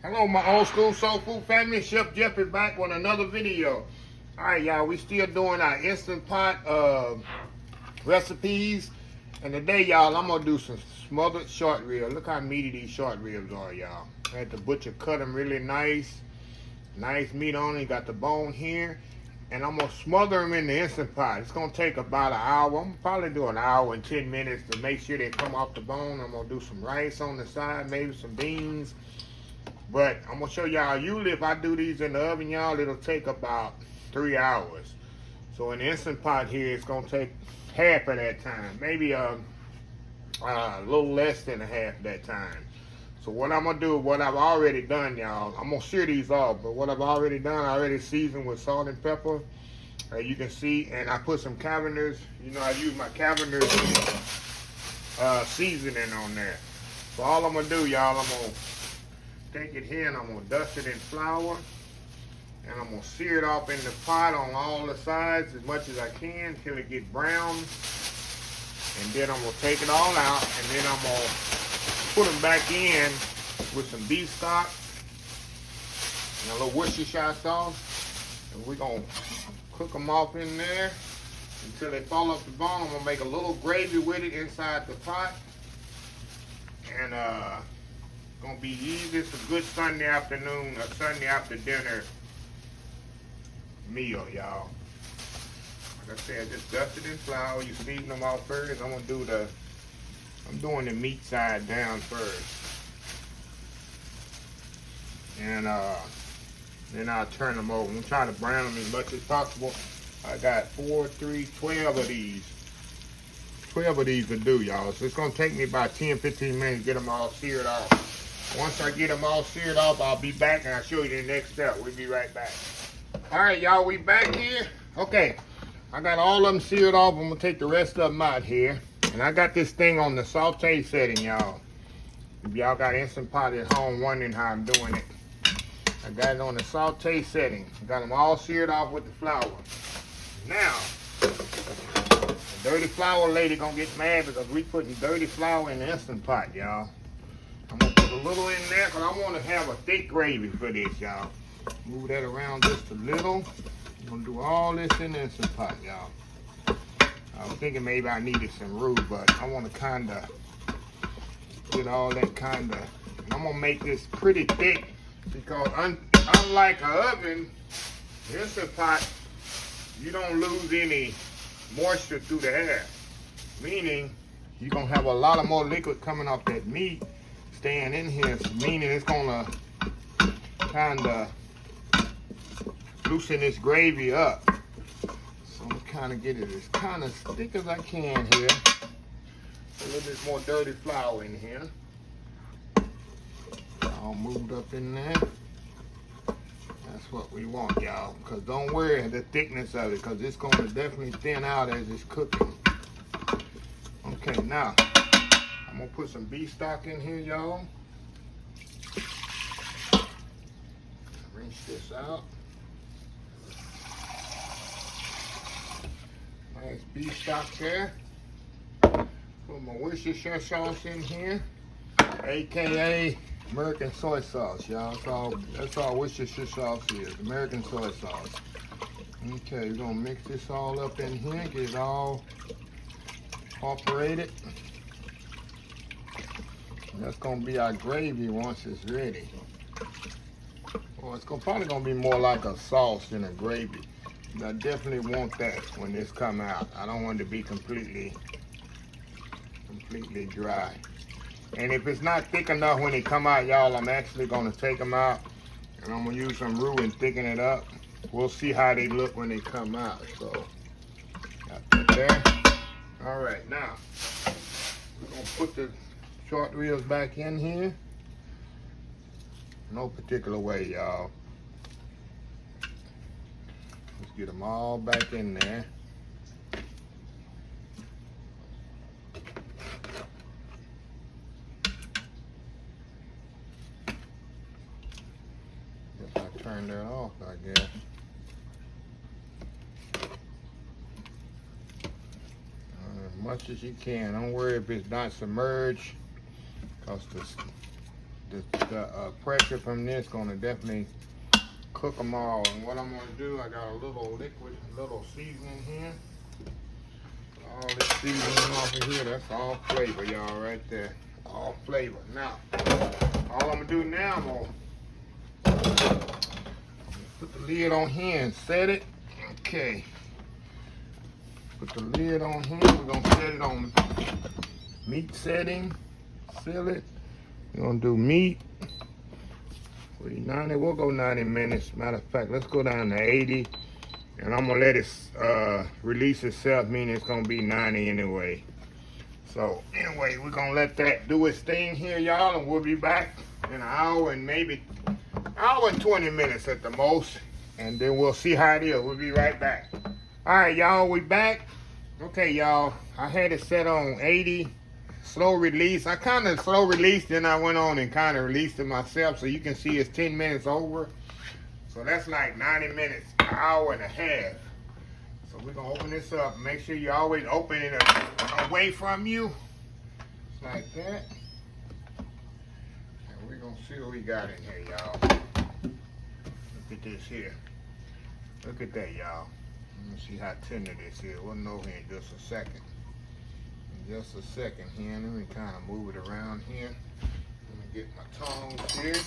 Hello, my old school soul food family. Chef Jeff is back with another video. All right, y'all, we still doing our instant pot recipes. And today, y'all, I'm gonna do some smothered short ribs. Look how meaty these short ribs are, y'all. I had the butcher cut them really nice. Nice meat on it. Got the bone here. And I'm gonna smother them in the instant pot. It's gonna take about an hour. I'm probably do an hour and 10 minutes to make sure they come off the bone. I'm gonna do some rice on the side, maybe some beans. But I'm gonna show y'all, usually if I do these in the oven, y'all, it'll take about 3 hours. So in the instant pot here, it's gonna take half of that time, maybe a little less than a half that time. So what I'm gonna do, what I've already done, y'all, I'm gonna shear these off, but what I've already done, I already seasoned with salt and pepper, you can see, and I put some Cavender's, you know, I use my Cavender's seasoning on there. So all I'm gonna do, y'all, I'm gonna take it here and I'm gonna dust it in flour, and I'm gonna sear it off in the pot on all the sides as much as I can until it gets brown. And then I'm gonna take it all out, and then I'm gonna put them back in with some beef stock and a little Worcestershire sauce, and we're gonna cook them off in there until they fall off the bone. I'm gonna make a little gravy with it inside the pot, and gonna be easy. It's a good Sunday afternoon or Sunday after dinner meal, y'all. Like I said, just dust it in flour. You season them off first. I'm doing the meat side down first, and then I'll turn them over. I'm trying to brown them as much as possible. I got 12 of these. 12 of these to do, y'all. So it's gonna take me about 10-15 minutes to get them all seared off. Once I get them all seared off, I'll be back and I'll show you the next step. We'll be right back. All right, y'all, we back here. Okay, I got all of them seared off. I'm gonna take the rest of them out here. And I got this thing on the saute setting, y'all. If y'all got Instant Pot at home wondering how I'm doing it, I got it on the saute setting. I got them all seared off with the flour. Now, the dirty flour lady gonna get mad because we putting dirty flour in the Instant Pot, y'all. I'm gonna put a little in there because I want to have a thick gravy for this, y'all. Move that around just a little. I'm gonna do all this in the Instant Pot, y'all. I was thinking maybe I needed some roux, but I want to kind of get all that kind of. I'm gonna make this pretty thick because unlike an oven, the Instant Pot, you don't lose any moisture through the air. Meaning, you're gonna have a lot of more liquid coming off that meat staying in here, meaning it's gonna kind of loosen this gravy up. So I'm kind of get it as kind of thick as I can here. A little bit more dirty flour in here. All moved up in there. That's what we want, y'all. Because don't worry the thickness of it, because it's going to definitely thin out as it's cooking. Okay, now I'm going to put some beef stock in here, y'all. Rinse this out. Nice beef stock there. Put my Worcestershire sauce in here, aka American soy sauce, y'all. That's all Worcestershire sauce is, American soy sauce. Okay, we're gonna mix this all up in here, get it all incorporated. And that's gonna be our gravy once it's ready. Well, it's probably gonna be more like a sauce than a gravy. I definitely want that when this come out. I don't want it to be completely dry. And if it's not thick enough when they come out, y'all, I'm actually gonna take them out and I'm gonna use some roux and thicken it up. We'll see how they look when they come out. So, got that there. All right, now we're gonna put the short ribs back in here. No particular way, y'all. Let's get them all back in there. Guess I turned that off, I guess. As much as you can. Don't worry if it's not submerged, because the pressure from this gonna definitely cook them all. And what I'm gonna do, I got a little liquid, a little seasoning here. All this seasoning off of here, that's all flavor, y'all, right there. All flavor. Now, all I'm gonna do now, I'm gonna put the lid on here and set it. Okay. Put the lid on here. We're gonna set it on meat setting. Seal it. We're gonna do meat. 90, we'll go 90 minutes. Matter of fact, let's go down to 80. And I'm gonna let it release itself, meaning it's gonna be 90 anyway. So anyway, we're gonna let that do its thing here, y'all, and we'll be back in an hour and maybe hour and 20 minutes at the most. And then we'll see how it is. We'll be right back. All right, y'all, we back. Okay, y'all, I had it set on 80. Slow release. I kind of slow released, then I went on and kind of released it myself, so you can see it's 10 minutes over. So that's like 90 minutes, an hour and a half. So we're gonna open this up. Make sure you always open it away from you. Just like that. And we're gonna see what we got in here, y'all. Look at this here. Look at that, y'all. Let me see how tender this is. We'll know here in just a second. Just a second here. Let me kind of move it around here. Let me get my tongs here.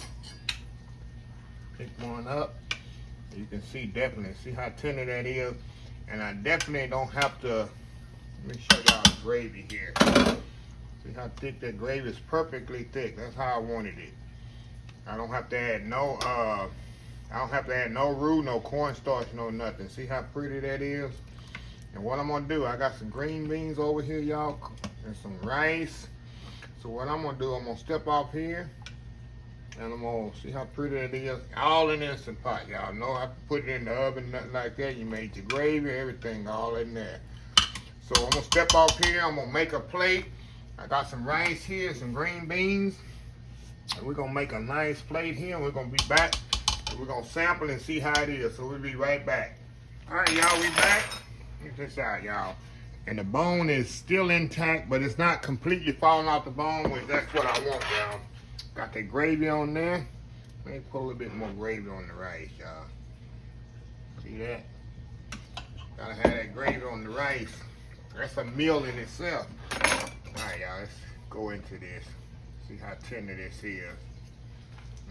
Pick one up. You can see definitely, see how tender that is. And I definitely don't have to, let me show y'all the gravy here. See how thick that gravy is? Perfectly thick. That's how I wanted it. I don't have to add no, roux, no cornstarch, no nothing. See how pretty that is? And what I'm gonna do, I got some green beans over here, y'all, and some rice. So what I'm gonna do, I'm gonna step off here, and I'm gonna see how pretty it is. All in the Instant Pot, y'all. Know I put it in the oven, nothing like that. You made your gravy, everything, all in there. So I'm gonna step off here. I'm gonna make a plate. I got some rice here, some green beans, and we're gonna make a nice plate here. And we're gonna be back, and we're gonna sample and see how it is. So we'll be right back. All right, y'all, we back. Check this out, y'all. And the bone is still intact, but it's not completely falling off the bone, which that's what I want, y'all. Got that gravy on there. Let me put a little bit more gravy on the rice, y'all. See that? Gotta have that gravy on the rice. That's a meal in itself. All right, y'all, let's go into this. See how tender this is.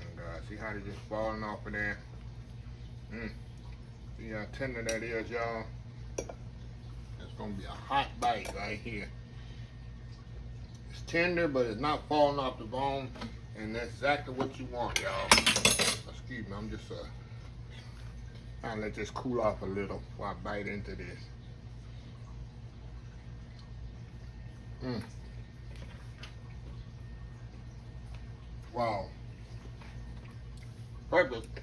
And see how it's just falling off of there. See how tender that is, y'all. It's gonna be a hot bite right here. It's tender, but it's not falling off the bone, and that's exactly what you want, y'all. Excuse me, I'm just trying to let this cool off a little before I bite into this. Wow. Perfect.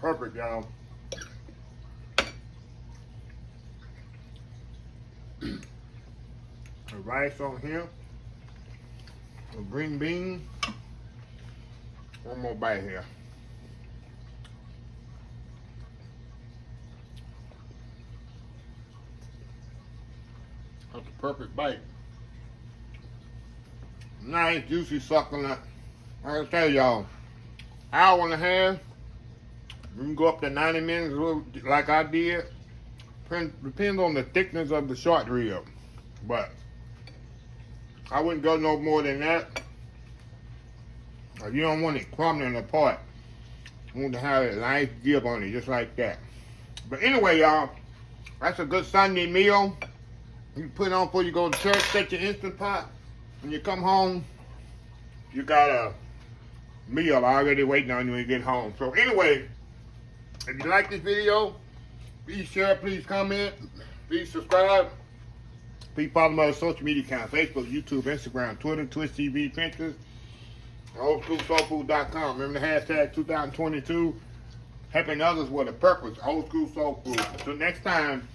Perfect, y'all. The rice on here, the green bean. One more bite here. That's a perfect bite. Nice, juicy, succulent. I tell y'all, hour and a half. You can go up to 90 minutes like I did. Depends on the thickness of the short rib. But I wouldn't go no more than that. You don't want it crumbling apart. You want to have a nice give on it, just like that. But anyway, y'all, that's a good Sunday meal. You can put it on before you go to church, set your Instant Pot. When you come home, you got a meal already waiting on you when you get home. So anyway, if you like this video, please share, please comment, please subscribe. Please follow my social media accounts: Facebook, YouTube, Instagram, Twitter, Twitch TV, Pinterest, oldschoolsoulfood.com. Remember the hashtag 2022, helping others with a purpose, Old School Soul Food. Until next time,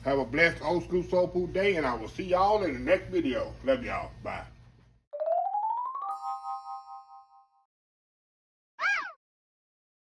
have a blessed Old School Soul Food day, and I will see y'all in the next video. Love y'all. Bye.